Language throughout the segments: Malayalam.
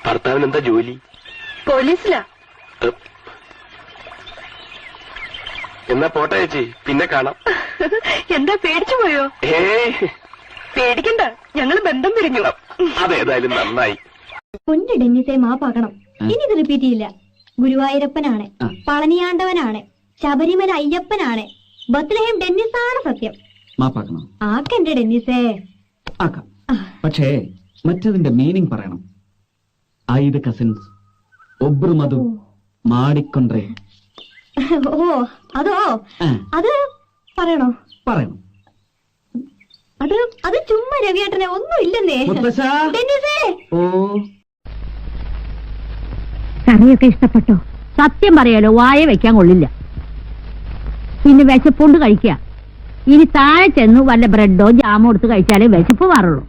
ഭർത്താവിന് എന്താ ജോലി? പോലീസിലാ. എന്നാ പോട്ടെ ചേച്ചി, പിന്നെ കാണാം. എന്താ പേടിച്ചു പോയോ? പേടിക്കണ്ട, ഞങ്ങള് ബന്ധം പിരിഞ്ഞു. അതേതായാലും നന്നായി. പൊന്നു ഡെന്നിസെ മാപ്പാക്കണം, ഇനി ഇത് റിപ്പീറ്റ് ചെയ്യില്ല. ഗുരുവായൂരപ്പനാണ്, പളനിയാണ്ടവനാണ്, ശബരിമല അയ്യപ്പനാണ്, ബത്ലഹേം ഡെന്നിസാണ് സത്യം. മാപ്പാക്കണം. ആക്കെന്റെ ഡെന്നിസേ. ആക്കാം, പക്ഷേ മറ്റതിന്റെ മീനിങ് പറയണം. ആയിര കസിൻസ്, ഒബ്രു മധു, മാടിക്കൊണ്ടേ. ഓ അതോ, അത് പറയണോ? പറയണം. അത് ചുമ്മാ രവിയേട്ടനെ ഒന്നും ഇല്ലെന്നേ. ഓ, കറിയൊക്കെ ഇഷ്ടപ്പെട്ടോ? സത്യം പറയാലോ, വായ വെക്കാൻ കൊള്ളില്ല. പിന്നെ വിശപ്പുണ്ട് കഴിക്കുക. ഇനി താഴെ ചെന്ന് വല്ല ബ്രെഡോ ജാമോ എടുത്ത് കഴിച്ചാലേ വിശപ്പ് മാറുള്ളൂ.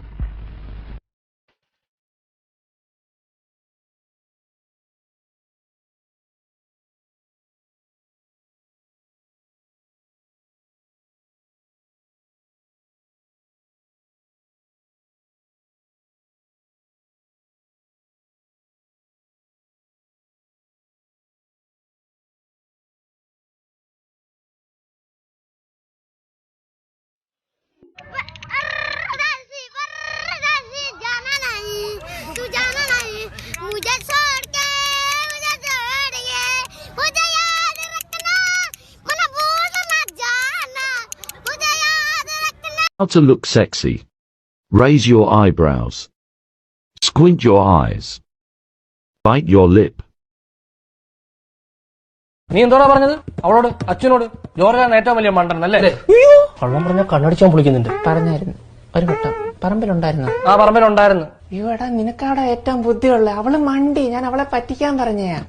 How to look sexy. Raise your eyebrows. Squint your eyes. Bite your lip. നീ എന്തോടാ പറഞ്ഞത് അവളോട്? അച്ഛനോട്? ജോർജാണ് ഏറ്റവും വലിയ മണ്ടൻ അല്ലേ? കള്ളം പറഞ്ഞാൽ കണ്ണടിച്ചാൻ പൊളിക്കുന്നുണ്ട്. പറഞ്ഞായിരുന്നു ഒരു വട്ടം പറമ്പിലുണ്ടായിരുന്നു. ആ പറമ്പിലുണ്ടായിരുന്നു. ഇവിടെ നിനക്കവിടെ ഏറ്റവും ബുദ്ധിയുള്ള അവള് മണ്ടി. ഞാൻ അവളെ പറ്റിക്കാൻ പറഞ്ഞയാ.